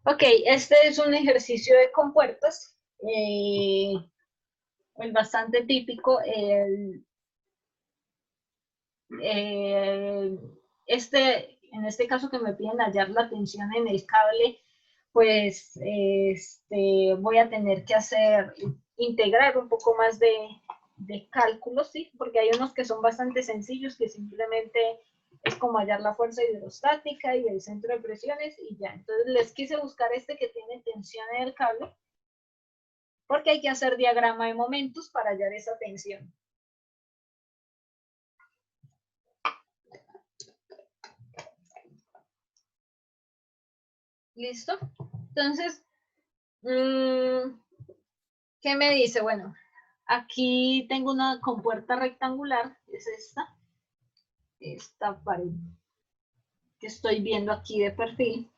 Ok, este es un ejercicio de compuertas, pues bastante típico. Eh, en este caso que me piden hallar la tensión en el cable, pues voy a tener que integrar un poco más de cálculos, ¿sí? Porque hay unos que son bastante sencillos, que simplemente es como hallar la fuerza hidrostática y el centro de presiones y ya. Entonces les quise buscar este que tiene tensión en el cable, porque hay que hacer diagrama de momentos para hallar esa tensión. ¿Listo? Entonces, ¿qué me dice? Bueno, aquí tengo una compuerta rectangular, es esta pared que estoy viendo aquí de perfil,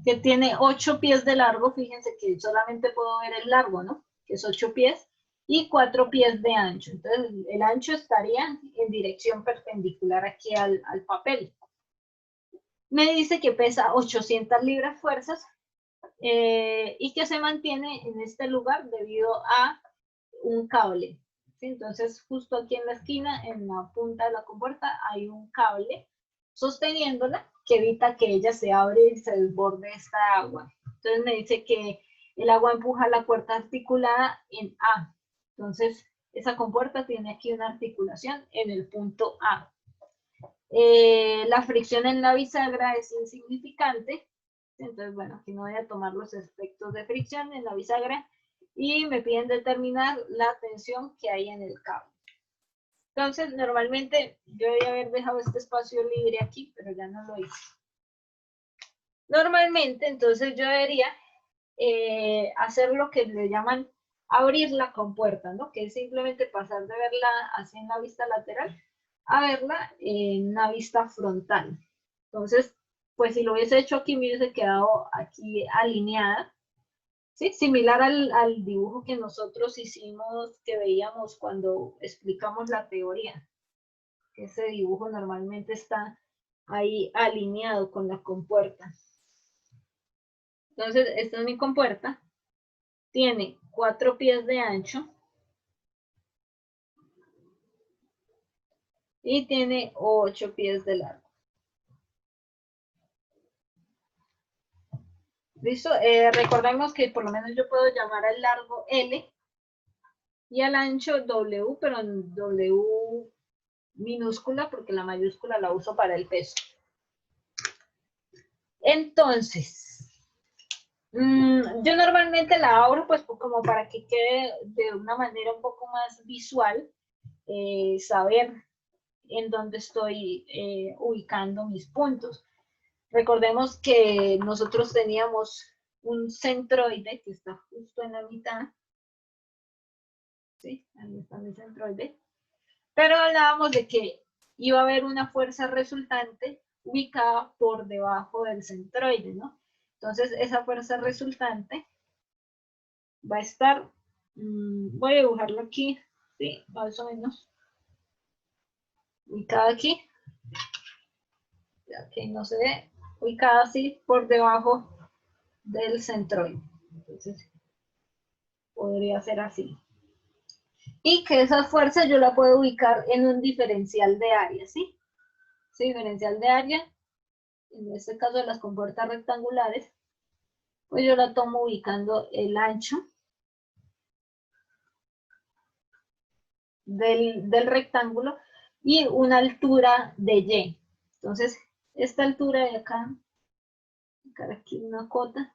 que tiene 8 pies de largo. Fíjense que solamente puedo ver el largo, ¿no? Que es 8 pies, y 4 pies de ancho. Entonces, el ancho estaría en dirección perpendicular aquí al papel. Me dice que pesa 800 libras fuerzas y que se mantiene en este lugar debido a un cable. ¿Sí? Entonces, justo aquí en la esquina, en la punta de la compuerta, hay un cable sosteniéndola que evita que ella se abra y se desborde esta agua. Entonces me dice que el agua empuja la puerta articulada en A. Entonces, esa compuerta tiene aquí una articulación en el punto A. La fricción en la bisagra es insignificante. Entonces, bueno, aquí no voy a tomar los efectos de fricción en la bisagra y me piden determinar la tensión que hay en el cable. Entonces, normalmente yo debería haber dejado este espacio libre aquí, pero ya no lo hice. Normalmente, entonces yo debería hacer lo que le llaman abrir la compuerta, ¿no? Que es simplemente pasar de verla así en la vista lateral a verla en una vista frontal. Entonces, pues si lo hubiese hecho aquí, me hubiese quedado aquí alineada, ¿sí? Similar al dibujo que nosotros hicimos, que veíamos cuando explicamos la teoría. Ese dibujo normalmente está ahí alineado con la compuerta. Entonces, esta es mi compuerta. Tiene 4 pies de ancho y tiene 8 pies de largo. ¿Listo? Recordemos que por lo menos yo puedo llamar al largo L y al ancho W, pero en W minúscula porque la mayúscula la uso para el peso. Entonces, yo normalmente la abro pues como para que quede de una manera un poco más visual, saber en dónde estoy ubicando mis puntos. Recordemos que nosotros teníamos un centroide que está justo en la mitad, ¿sí? Ahí está mi centroide, pero hablábamos de que iba a haber una fuerza resultante ubicada por debajo del centroide, ¿no? Entonces, esa fuerza resultante va a estar, voy a dibujarlo aquí, ¿sí? Más o menos, ubicada aquí, ya que no se ve, ubicada así por debajo del centroide. Entonces, podría ser así. Y que esa fuerza yo la puedo ubicar en un diferencial de área, ¿sí? Sí, diferencial de área, en este caso de las compuertas rectangulares, pues yo la tomo ubicando el ancho del rectángulo y una altura de Y. Entonces, esta altura de acá, aquí una cota,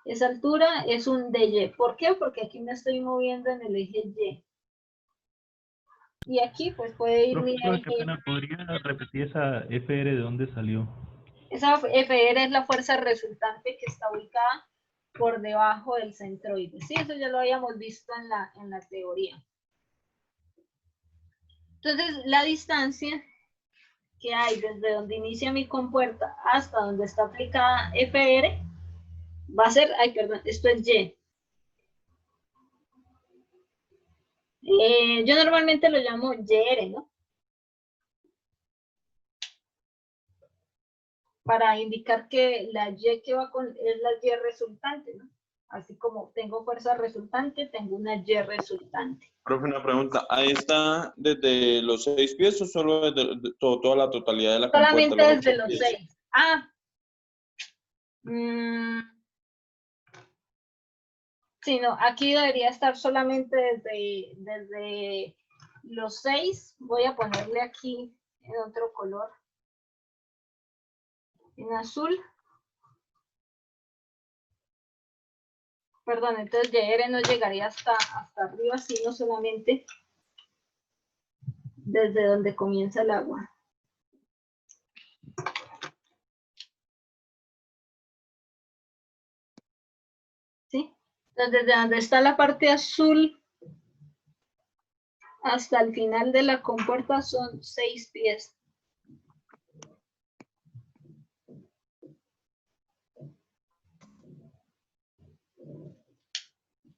esa altura es un dy. ¿Por qué? Porque aquí me estoy moviendo en el eje Y. Y aquí pues puede ir mi Profesora, qué eje. pena, ¿podría repetir esa FR de dónde salió? Esa FR es la fuerza resultante que está ubicada por debajo del centroide. Sí, eso ya lo habíamos visto en la teoría. Entonces, la distancia que hay desde donde inicia mi compuerta hasta donde está aplicada FR va a ser, ay, perdón, esto es Y. Yo normalmente lo llamo YR, ¿no? para indicar que la Y que va con es la Y resultante, ¿no? Así como tengo fuerza resultante, tengo una Y resultante. Profe, una pregunta. ¿Ahí está desde los 6 pies o solo desde toda la totalidad de la compuerta? Solamente Los desde 8 los pies. 6. Ah. Sí, no, aquí debería estar solamente desde los 6. Voy a ponerle aquí en otro color. En azul. Perdón, entonces YR no llegaría hasta arriba, sino solamente desde donde comienza el agua. ¿Sí? Entonces, desde donde está la parte azul hasta el final de la compuerta son 6 pies.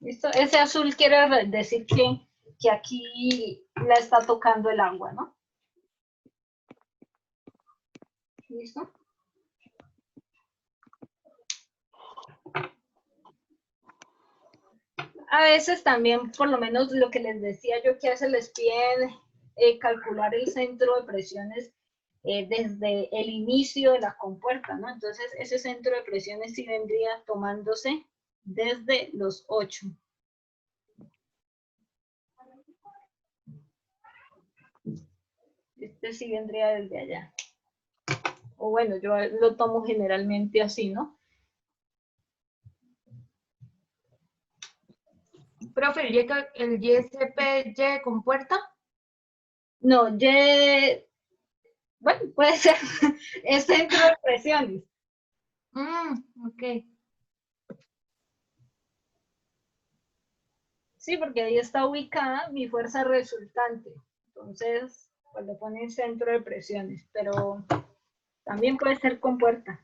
¿Listo? Ese azul quiere decir que aquí la está tocando el agua, ¿no? ¿Listo? A veces también, por lo menos lo que les decía yo, que hace les piden calcular el centro de presiones desde el inicio de la compuerta, ¿no? Entonces, ese centro de presiones sí vendría tomándose desde los 8. Este sí vendría desde allá. O bueno, yo lo tomo generalmente así, ¿no? Profe, ¿el YSP compuerta? No, bueno, puede ser, es centro de presiones. Ok. Sí, porque ahí está ubicada mi fuerza resultante. Entonces, pues le ponen centro de presiones, pero también puede ser compuerta.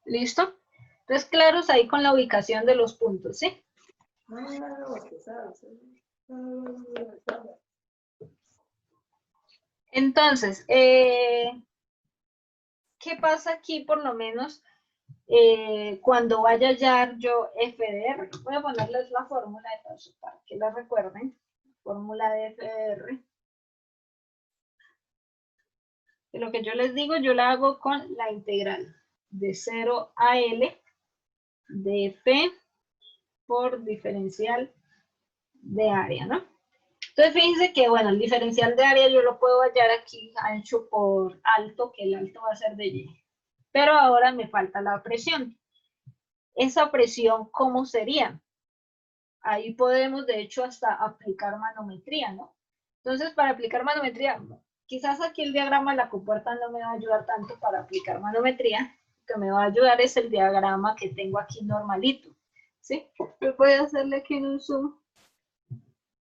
¿Listo? Entonces, claros ahí con la ubicación de los puntos, ¿sí? Entonces, ¿qué pasa aquí por lo menos cuando vaya a hallar yo FDR? Voy a ponerles la fórmula de paso para que la recuerden. Fórmula de FDR. Y lo que yo les digo, yo la hago con la integral de 0 a L de F por diferencial de área, ¿no? Entonces, fíjense que, bueno, el diferencial de área yo lo puedo hallar aquí ancho por alto, que el alto va a ser de Y. Pero ahora me falta la presión. Esa presión, ¿cómo sería? Ahí podemos, de hecho, hasta aplicar manometría, ¿no? Entonces, para aplicar manometría, quizás aquí el diagrama de la compuerta no me va a ayudar tanto para aplicar manometría. Lo que me va a ayudar es el diagrama que tengo aquí normalito, ¿sí? Yo voy a hacerle aquí en un zoom.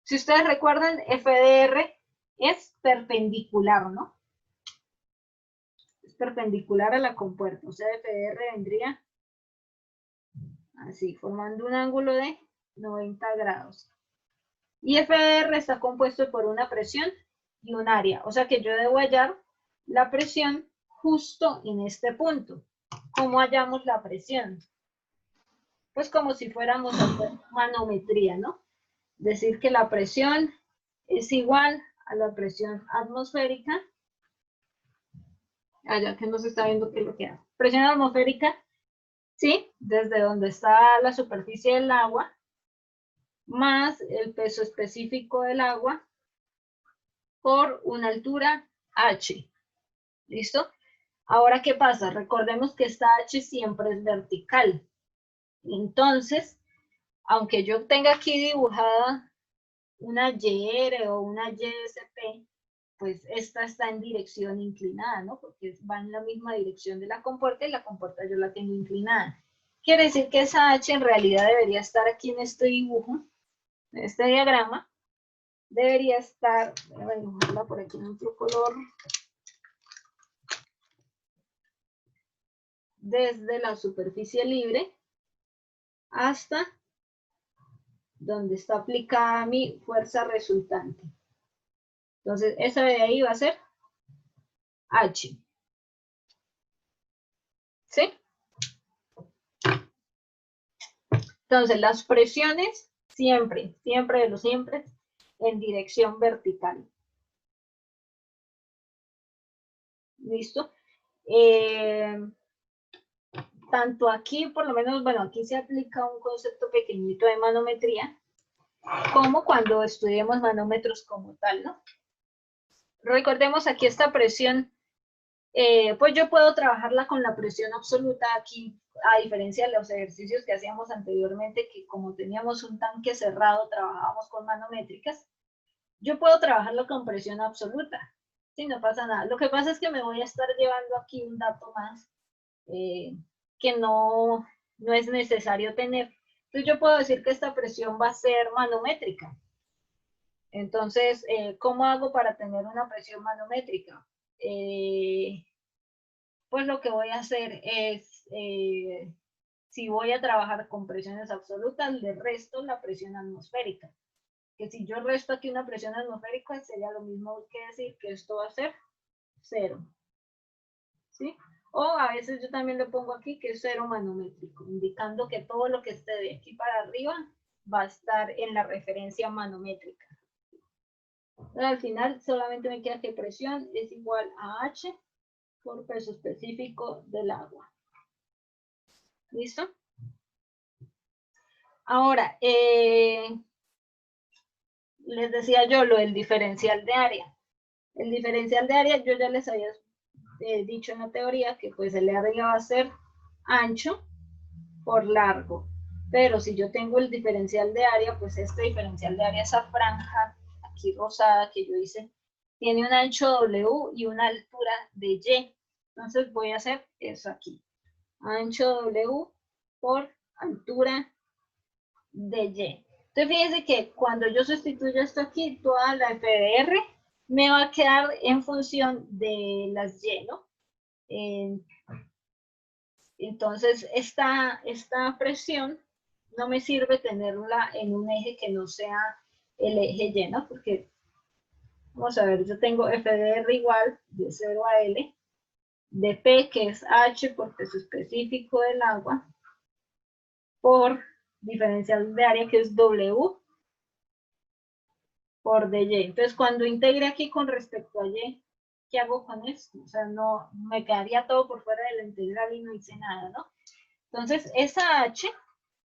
Si ustedes recuerdan, FDR es perpendicular, ¿no? Es perpendicular a la compuerta. O sea, FDR vendría así, formando un ángulo de 90 grados. Y FDR está compuesto por una presión y un área. O sea que yo debo hallar la presión justo en este punto. ¿Cómo hallamos la presión? Pues como si fuéramos a hacer manometría, ¿no? Decir que la presión es igual a la presión atmosférica. Allá que no se está viendo qué es lo que hace. Presión atmosférica, sí, desde donde está la superficie del agua, más el peso específico del agua por una altura h. ¿Listo? Ahora, ¿qué pasa? Recordemos que esta h siempre es vertical. Entonces, aunque yo tenga aquí dibujada una YR o una YSP, pues esta está en dirección inclinada, ¿no? Porque va en la misma dirección de la compuerta y la compuerta yo la tengo inclinada. Quiere decir que esa h en realidad debería estar aquí en este dibujo, en este diagrama. Debería estar, voy a dibujarla por aquí en otro color, desde la superficie libre hasta donde está aplicada mi fuerza resultante. Entonces, esa de ahí va a ser H. ¿Sí? Entonces, las presiones siempre de los siempre, en dirección vertical. ¿Listo? Tanto aquí, por lo menos, bueno, aquí se aplica un concepto pequeñito de manometría, como cuando estudiemos manómetros como tal, ¿no? Recordemos aquí esta presión, pues yo puedo trabajarla con la presión absoluta aquí, a diferencia de los ejercicios que hacíamos anteriormente, que como teníamos un tanque cerrado, trabajábamos con manométricas. Yo puedo trabajarlo con presión absoluta, sí, no pasa nada. Lo que pasa es que me voy a estar llevando aquí un dato más que no es necesario tener. Entonces yo puedo decir que esta presión va a ser manométrica. Entonces, ¿cómo hago para tener una presión manométrica? Pues lo que voy a hacer es, si voy a trabajar con presiones absolutas, le resto la presión atmosférica. Que si yo resto aquí una presión atmosférica, sería lo mismo que decir que esto va a ser 0. ¿Sí? O a veces yo también le pongo aquí que es 0 manométrico, indicando que todo lo que esté de aquí para arriba va a estar en la referencia manométrica. Entonces, al final solamente me queda que presión es igual a H por peso específico del agua. ¿Listo? Ahora, les decía yo lo del diferencial de área. El diferencial de área yo ya les había dicho en la teoría que pues el área va a ser ancho por largo. Pero si yo tengo el diferencial de área, pues este diferencial de área, esa franja aquí rosada que yo hice, tiene un ancho W y una altura de Y. Entonces voy a hacer eso aquí. Ancho W por altura de Y. Entonces fíjense que cuando yo sustituyo esto aquí, toda la FDR me va a quedar en función de las Y, ¿no? Entonces, esta presión no me sirve tenerla en un eje que no sea el eje Y, ¿no? Porque, vamos a ver, yo tengo FDR igual de 0 a L, de P, que es H por peso específico del agua, por diferencial de área, que es W, por dy. Entonces, cuando integre aquí con respecto a y, ¿qué hago con esto? O sea, no, me quedaría todo por fuera de la integral y no hice nada, ¿no? Entonces, esa h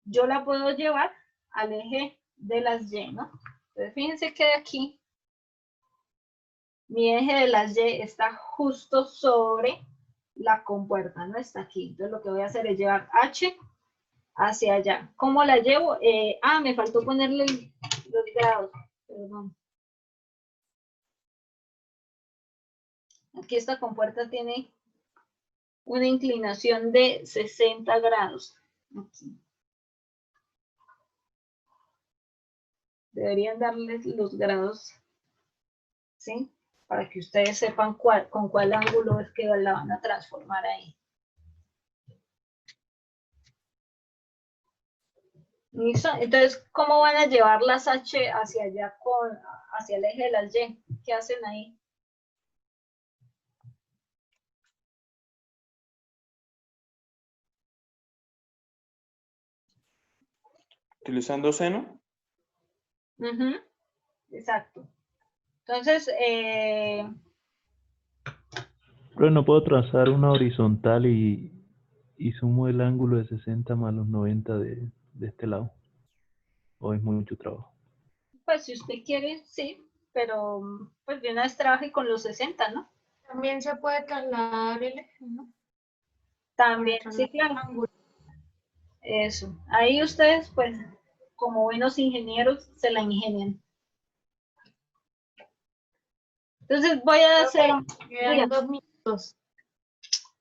yo la puedo llevar al eje de las y, ¿no? Entonces, fíjense que de aquí, mi eje de las y está justo sobre la compuerta, ¿no? Está aquí. Entonces, lo que voy a hacer es llevar h hacia allá. ¿Cómo la llevo? Me faltó ponerle los grados. Perdón. Aquí esta compuerta tiene una inclinación de 60 grados. Aquí. Deberían darles los grados, ¿sí? Para que ustedes sepan con cuál ángulo es que la van a transformar ahí. ¿Listo? Entonces, ¿cómo van a llevar las H hacia allá, hacia el eje de las Y? ¿Qué hacen ahí? ¿Utilizando seno? Exacto. Entonces, Pero no puedo trazar una horizontal y sumo el ángulo de 60 más los 90 de este lado. ¿O es mucho trabajo? pues si usted quiere, sí, pero pues de una vez trabaje con los 60, ¿no? También se puede trasladar el eje, ¿no? También, Para sí, trasladar el claro. ángulo. Eso. Ahí ustedes, pues, como buenos ingenieros, se la ingenian. Entonces voy a hacer... Quedan 2 minutos.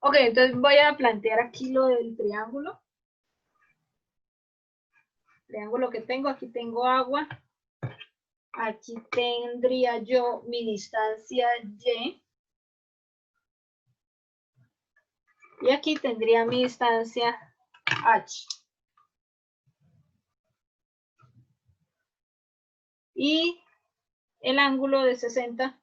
Ok, entonces voy a plantear aquí lo del triángulo. Triángulo que tengo, aquí tengo agua. Aquí tendría yo mi distancia Y. Y aquí tendría mi distancia H. Y el ángulo de 60,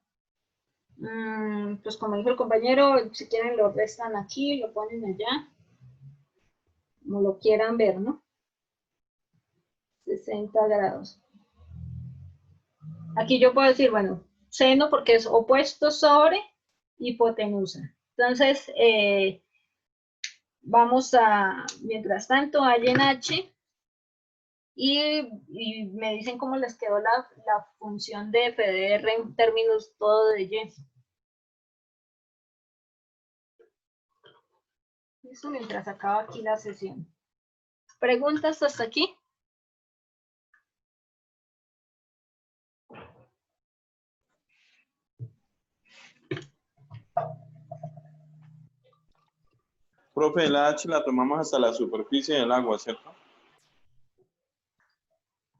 pues como dijo el compañero, si quieren lo restan aquí, lo ponen allá, como lo quieran ver, ¿no? 60 grados. Aquí yo puedo decir, bueno, seno porque es opuesto sobre hipotenusa. Entonces, vamos a, mientras tanto, hallen H y me dicen cómo les quedó la función de f de r en términos todo de y. Eso mientras acaba aquí la sesión. ¿Preguntas hasta aquí? Profe, la H la tomamos hasta la superficie del agua, ¿cierto?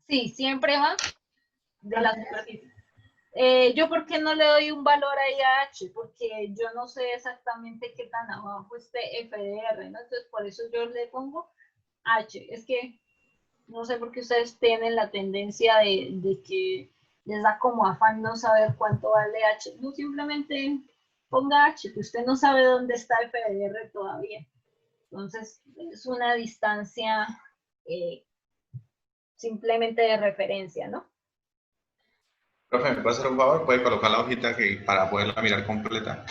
Sí, siempre va de la superficie. Yo, ¿por qué no le doy un valor ahí a H? Porque yo no sé exactamente qué tan abajo esté f de r, ¿no? Entonces, por eso yo le pongo H. Es que no sé por qué ustedes tienen la tendencia de que les da como afán no saber cuánto vale H. No, simplemente ponga H, que usted no sabe dónde está f de r todavía. Entonces, es una distancia simplemente de referencia, ¿no? Profe, ¿me puede hacer un favor? ¿Puede colocar la hojita que, para poderla mirar completa?